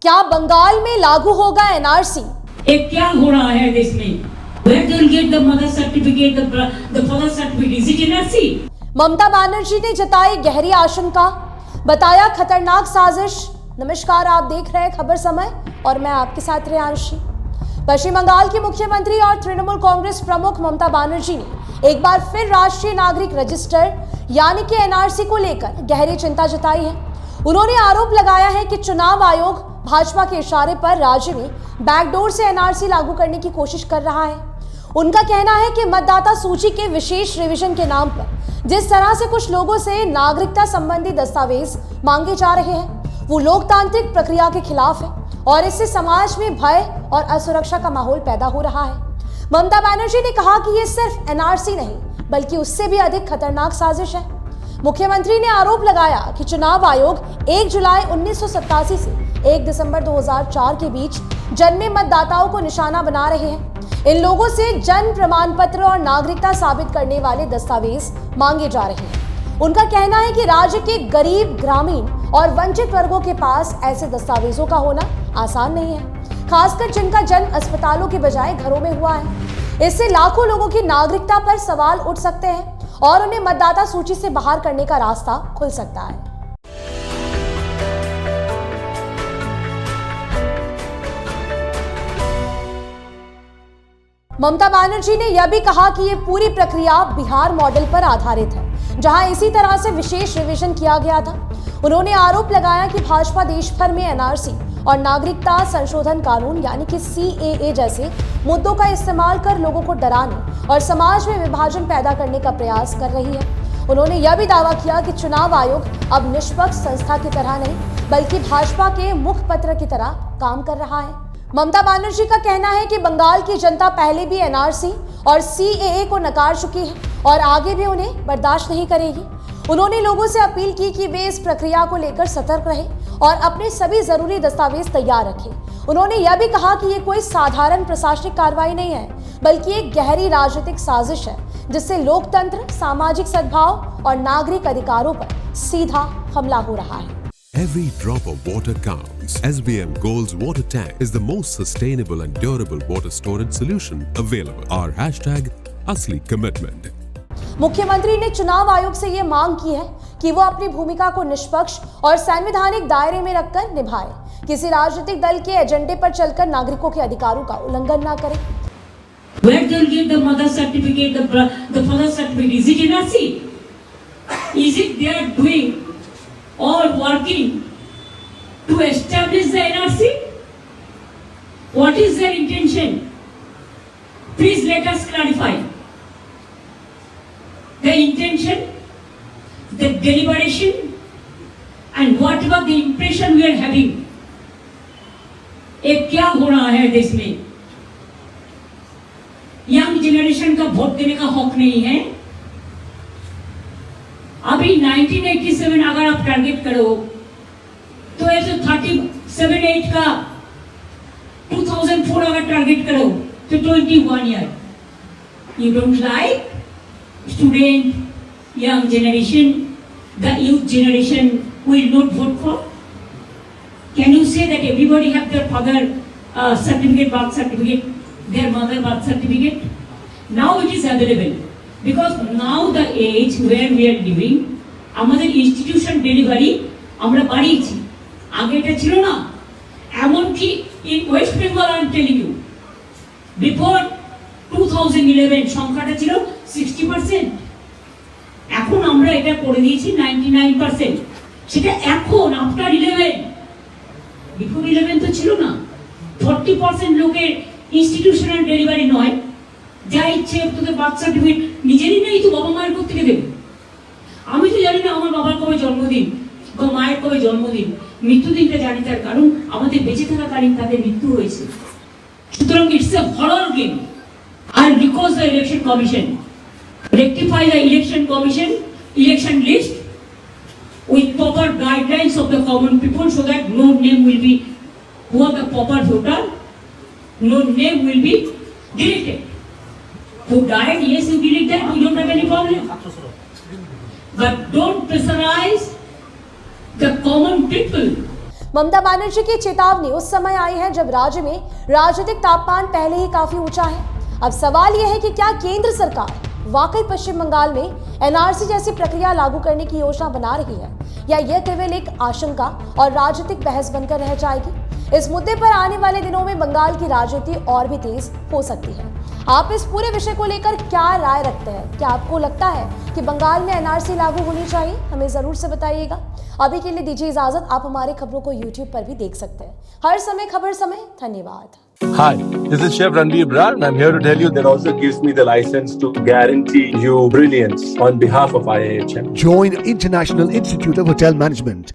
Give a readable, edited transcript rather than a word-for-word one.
क्या बंगाल में लागू होगा एनआरसी? एक क्या हो रहा है देश में? Where do you get the mother certificate, the father certificate? Is it NRC? Mamata Banerjee ने जताई गहरी आशंका, बताया खतरनाक साजिश। नमस्कार, आप देख रहे हैं खबर समय और मैं आपके साथ रेयांशी। पश्चिम बंगाल की मुख्यमंत्री और तृणमूल कांग्रेस प्रमुख ममता बनर्जी ने एक बार फिर राष्ट्रीय नागरिक रजिस्टर यानी कि एनआरसी को लेकर गहरी चिंता जताई है। उन्होंने आरोप लगाया है कि चुनाव आयोग भाजपा के इशारे पर राज्य में बैकडोर से एनआरसी लागू करने की कोशिश कर रहा है। उनका कहना है कि मतदाता सूची के विशेष रिवीजन के नाम पर जिस तरह से कुछ लोगों से नागरिकता संबंधी दस्तावेज मांगे जा रहे हैं वो लोकतांत्रिक प्रक्रिया के खिलाफ है और इससे समाज में भय और असुरक्षा का माहौल पैदा हो रहा है। ममता बनर्जी ने कहा कि ये सिर्फ एनआरसी नहीं बल्कि उससे भी अधिक खतरनाक साजिश है। मुख्यमंत्री ने आरोप लगाया कि चुनाव आयोग 1 जुलाई 1987 से 1 दिसंबर 2004 के बीच जन्मे मतदाताओं को निशाना बना रहे हैं। इन लोगों से जन्म प्रमाण पत्र और नागरिकता साबित करने वाले दस्तावेज मांगे जा रहे हैं। उनका कहना है कि राज्य के गरीब, ग्रामीण और वंचित वर्गों के पास ऐसे दस्तावेजों का होना आसान नहीं है, खासकर जिनका जन्म अस्पतालों के बजाय घरों में हुआ है। इससे लाखों लोगों की नागरिकता पर सवाल उठ सकते हैं और उन्हें मतदाता सूची से बाहर करने का रास्ता खुल सकता है। ममता बनर्जी ने यह भी कहा कि यह पूरी प्रक्रिया बिहार मॉडल पर आधारित है, जहां इसी तरह से विशेष रिवीजन किया गया था। उन्होंने आरोप लगाया कि भाजपा देश भर में एनआरसी और नागरिकता संशोधन कानून यानी कि सीएए जैसे मुद्दों का इस्तेमाल कर लोगों को डराने और समाज में विभाजन पैदा करने का प्रयास कर रही है। उन्होंने यह भी दावा किया कि चुनाव आयोग अब निष्पक्ष संस्था की तरह नहीं बल्कि भाजपा के मुखपत्र की तरह काम कर रहा है। ममता बनर्जी का कहना है कि बंगाल की जनता पहले भी एनआरसी और सीएए को नकार चुकी है और आगे भी उन्हें बर्दाश्त नहीं करेगी। उन्होंने लोगों से अपील की कि वे इस प्रक्रिया को लेकर सतर्क रहें और अपने सभी जरूरी दस्तावेज तैयार रखें। उन्होंने यह भी कहा कि ये कोई साधारण प्रशासनिक कार्रवाई नहीं है बल्कि एक गहरी राजनीतिक साजिश है जिससे लोकतंत्र, सामाजिक सद्भाव और नागरिक अधिकारों पर सीधा हमला हो रहा है। Every drop of water counts. SBM Gold's water tank is the most sustainable and durable water storage solution available. Our hashtag असली commitment. मुख्यमंत्री ने चुनाव आयोग से ये मांग की है कि वो अपनी भूमिका को निष्पक्ष और संवैधानिक दायरे में रखकर निभाए, किसी राजनीतिक दल के एजेंडे पर चलकर नागरिकों के अधिकारों का उल्लंघन न करे। Where do you get the mother certificate, the father certificate? Is it NRC? Is it they are doing or working to establish the NRC? What is their intention? Please let us clarify. The intention, the deliberation, and whatever the impression we are having. एक क्या हो रहा है देश में? Young generation का vote देने का हक नहीं है। अभी 1987 अगर आप टारगेट करो तो ऐसे 37-8 का 2004 अगर टारगेट करो तो 21 year. You don't like student, young generation, the youth generation will not vote for? Can you say that everybody have their father certificate, birth certificate, their mother birth certificate? Now it is available. Because now the age where we are living, আমাদের institution delivery আমরা বাড়িয়েছি, আগে এটা ছিল না। এমনকি in West Bengal I am telling you, before 2011 সংখ্যাটা ছিল 60%, এখন আমরা এটা করে দিয়েছি 99%। সেটা এখন আফটার 11, বিফোর 11 তো ছিল না। 40% লোকের ইনস্টিটিউশনাল ডেলিভারি নয়, যা ইচ্ছে তোদের বার্থ সার্টিফিকেট নিজেরই নেই তো বাবা মায়ের কোথা থেকে দেবে? আমি তো জানি না আমার বাবার কবে জন্মদিন বা মায়ের কবে জন্মদিন, মৃত্যুদিনটা জানি, তার কারণ আমাদের বেঁচে থাকাকালীন তাদের মৃত্যু হয়েছে। সুতরাং it's a horror game. I request the election commission rectify the election commission election list with proper guidelines of the common people so that no name will be, who are the proper voter, no name will be deleted. Who died, yes, you delete that, we don't have any problem. But don't pressurize the common people. Mamata Banerjee की चेतावनी उस समय आई है जब राज्य में राजनीतिक तापमान पहले ही काफी ऊंचा है। अब सवाल यह है कि क्या केंद्र सरकार वाकई पश्चिम बंगाल में एनआरसी जैसी प्रक्रिया लागू करने की योजना बना रही है, या यह केवल एक आशंका और राजनीतिक बहस बनकर रह जाएगी। इस मुद्दे पर आने वाले दिनों में बंगाल की राजनीति और भी तेज हो सकती है। आप इस पूरे विषय को लेकर क्या राय रखते हैं? क्या आपको लगता है कि बंगाल में एनआरसी लागू होनी चाहिए? हमें जरूर से बताइएगा। अभी के लिए दीजिए इजाजत। आप हमारे खबरों को YouTube पर भी देख सकते हैं। हर समय खबर समय। धन्यवाद। Hi, this is Chef Ranveer Brar and I'm here to tell you that also gives me the license to guarantee you brilliance on behalf of IIHM. Join International Institute of Hotel Management.